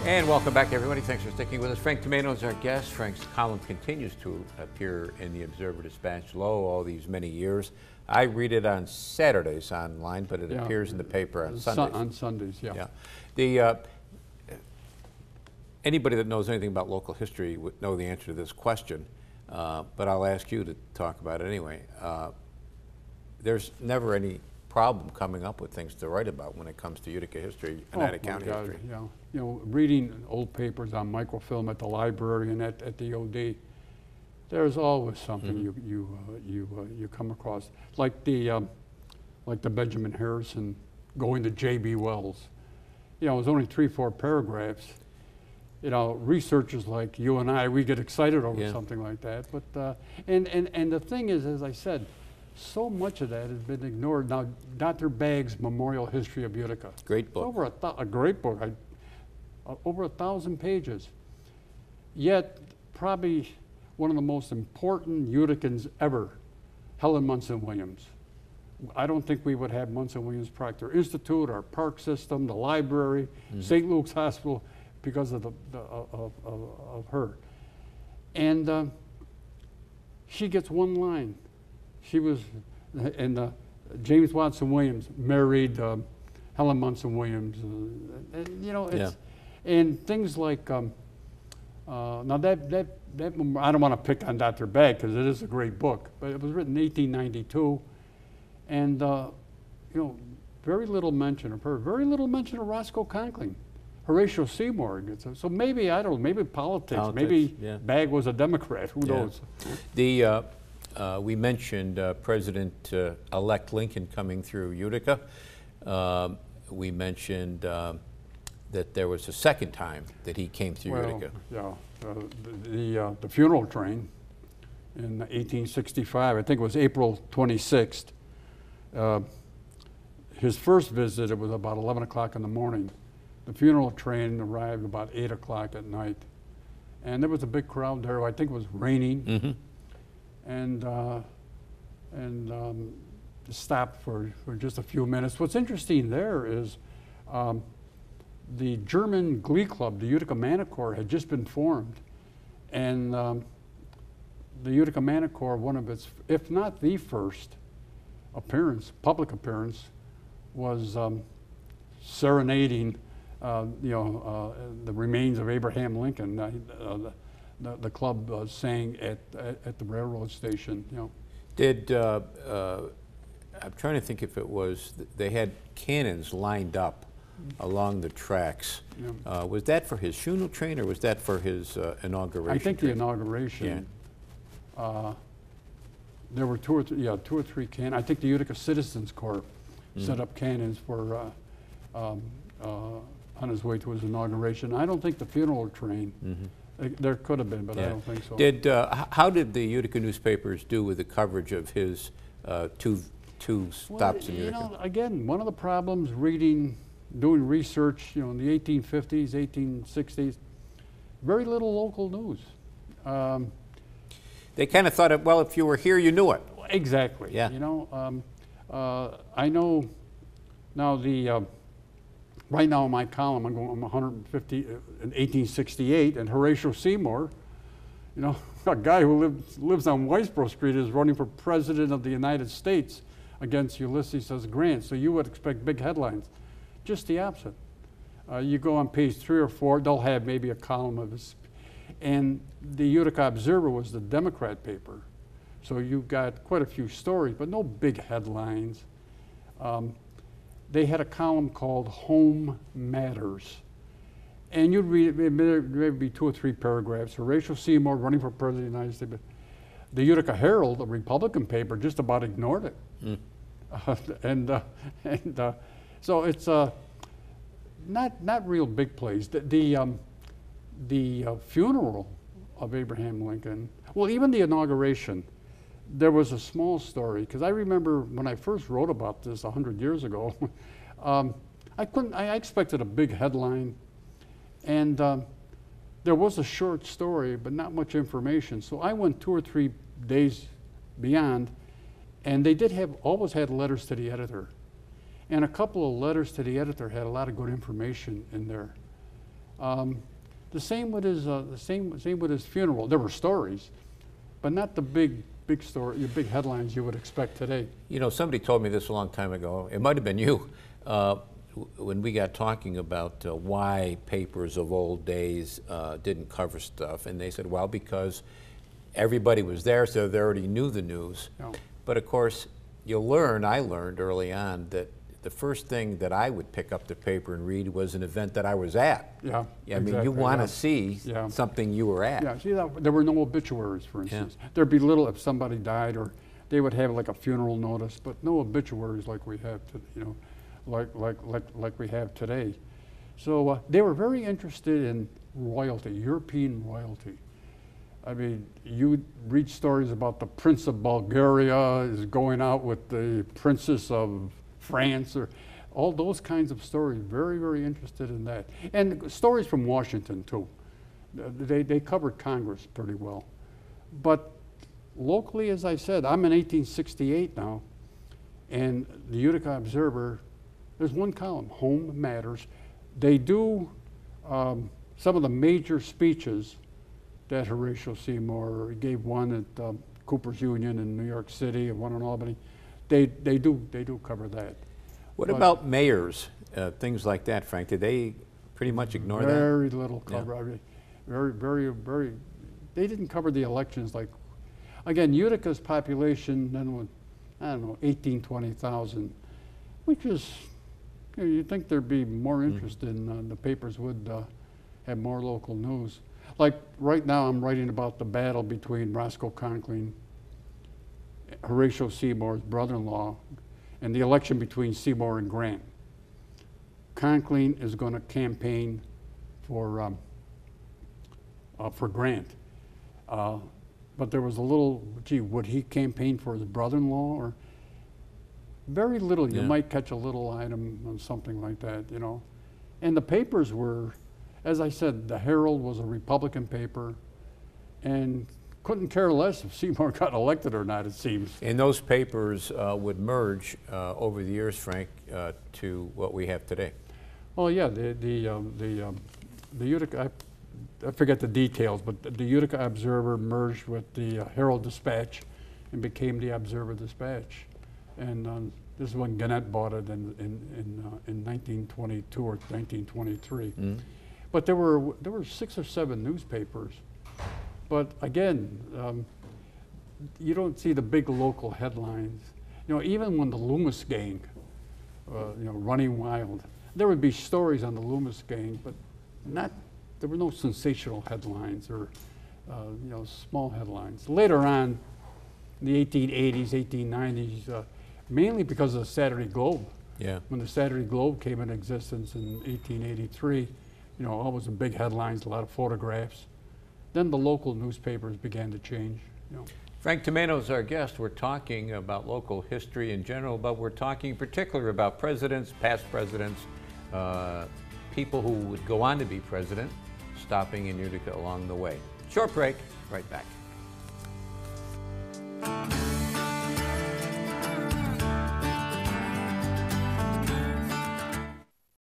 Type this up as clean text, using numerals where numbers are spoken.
And welcome back, everybody. Thanks for sticking with us. Frank Tomaino is our guest. Frank's column continues to appear in the Observer Dispatch all these many years. I read it on Saturdays online, but it appears in the paper on Sundays. On Sundays, yeah. The anybody that knows anything about local history would know the answer to this question, but I'll ask you to talk about it anyway. There's never any problem coming up with things to write about when it comes to Utica history and Oneida County history. Yeah, you know, reading old papers on microfilm at the library and at the OD, there's always something you come across, like the Benjamin Harrison going to J.B. Wells. You know, it was only 3-4 paragraphs. You know, researchers like you and I, we get excited over something like that. But and the thing is, as I said, so much of that has been ignored. Now, Dr. Bagg's Memorial History of Utica. Great book. Over a great book. Over 1,000 pages. Yet, probably one of the most important Uticans ever, Helen Munson Williams. I don't think we would have Munson Williams Proctor Institute, our park system, the library, St. Luke's Hospital, because of of her. And she gets one line. She was, and James Watson Williams married Helen Munson Williams. And, you know, it's, and things like, now that I don't want to pick on Dr. Bagg because it is a great book, but it was written in 1892, and you know, very little mention of her, very little mention of Roscoe Conkling, Horatio Seymour. So maybe, I don't know, maybe politics maybe Bagg was a Democrat, who knows? The we mentioned President-elect Lincoln coming through Utica. We mentioned that there was a second time that he came through Utica. Yeah, the funeral train in 1865, I think it was April 26th. His first visit, it was about 11 o'clock in the morning. The funeral train arrived about 8 o'clock at night. And there was a big crowd there. I think it was raining. And stopped for just a few minutes. What's interesting there is the German glee club, the Utica Manicore, had just been formed. And the Utica Manicore, one of its, if not the first appearance, public appearance, was serenading the remains of Abraham Lincoln. The club sang at the railroad station. You know. Did I'm trying to think if it was they had cannons lined up along the tracks. Was that for his funeral train or was that for his inauguration? I think the inauguration. There were two or three cannons. I think the Utica Citizens Corps set up cannons for on his way to his inauguration. I don't think the funeral train. There could have been, but I don't think so. How did the Utica newspapers do with the coverage of his two stops in Utica? You know, again, one of the problems doing research, you know, in the 1850s, 1860s, very little local news. They kind of thought, well, if you were here, you knew it. Exactly. Yeah. You know, I know now right now in my column, I'm 150 in 1868, and Horatio Seymour, you know, a guy who lives on Weisboro Street, is running for president of the United States against Ulysses S. Grant. So you would expect big headlines. Just the opposite. You go on page 3 or 4, they'll have maybe a column of his, and the Utica Observer was the Democrat paper. So you got quite a few stories, but no big headlines. They had a column called Home Matters. And you'd read it, maybe 2 or 3 paragraphs. Horatio Seymour running for president of the United States. The Utica Herald, a Republican paper, just about ignored it. So it's not real big plays. The funeral of Abraham Lincoln, well, even the inauguration, there was a small story, because I remember when I first wrote about this 100 years ago, I expected a big headline, and there was a short story, but not much information. So I went 2 or 3 days beyond, and they always had letters to the editor. And a couple of letters to the editor had a lot of good information in there. The same with his funeral. There were stories, but not the big story, your big headlines you would expect today. You know, somebody told me this a long time ago. It might have been you. When we got talking about why papers of old days didn't cover stuff, and they said, well, because everybody was there, so they already knew the news. Yeah. But of course, I learned early on that the first thing that I would pick up the paper and read was an event that I was at. Yeah, I mean, you want to see something you were at. Yeah, see, there were no obituaries, for instance. There'd be little if somebody died, or they would have like a funeral notice, but no obituaries like we have, like we have today. So they were very interested in royalty, European royalty. I mean, you read stories about the Prince of Bulgaria is going out with the Princess of France, or all those kinds of stories. Very, very interested in that. And stories from Washington, too. They covered Congress pretty well. But locally, as I said, I'm in 1868 now, and the Utica Observer, there's one column, Home Matters. They do some of the major speeches that Horatio Seymour gave, one at Cooper's Union in New York City and one in Albany. They do cover that. What about mayors, things like that, Frank? Did they pretty much ignore that? Very little cover. I mean, very. They didn't cover the elections like. Again, Utica's population then was, I don't know, 18, 20,000, which is, you'd think there'd be more interest in, the papers would have more local news. Like right now, I'm writing about the battle between Roscoe Conkling, Horatio Seymour's brother-in-law, and the election between Seymour and Grant. Conkling is going to campaign for Grant. But there was a little, gee, would he campaign for his brother-in-law? Or very little. You might catch a little item on something like that, you know. And the papers were, as I said, the Herald was a Republican paper, and couldn't care less if Seymour got elected or not, it seems. And those papers would merge over the years, Frank, to what we have today. Well, yeah, the Utica, I forget the details, but the Utica Observer merged with the Herald Dispatch and became the Observer Dispatch. And this is when Gannett bought it in 1922 or 1923. But there were 6 or 7 newspapers. But again, you don't see the big local headlines. You know, even when the Loomis gang, running wild, there would be stories on the Loomis gang, but there were no sensational headlines or, small headlines. Later on, in the 1880s, 1890s, mainly because of the Saturday Globe. Yeah. When the Saturday Globe came into existence in 1883, always the big headlines, a lot of photographs. Then the local newspapers began to change. Frank Tomaino is our guest. We're talking about local history in general, but we're talking particularly about presidents, past presidents, people who would go on to be president, stopping in Utica along the way. Short break, right back.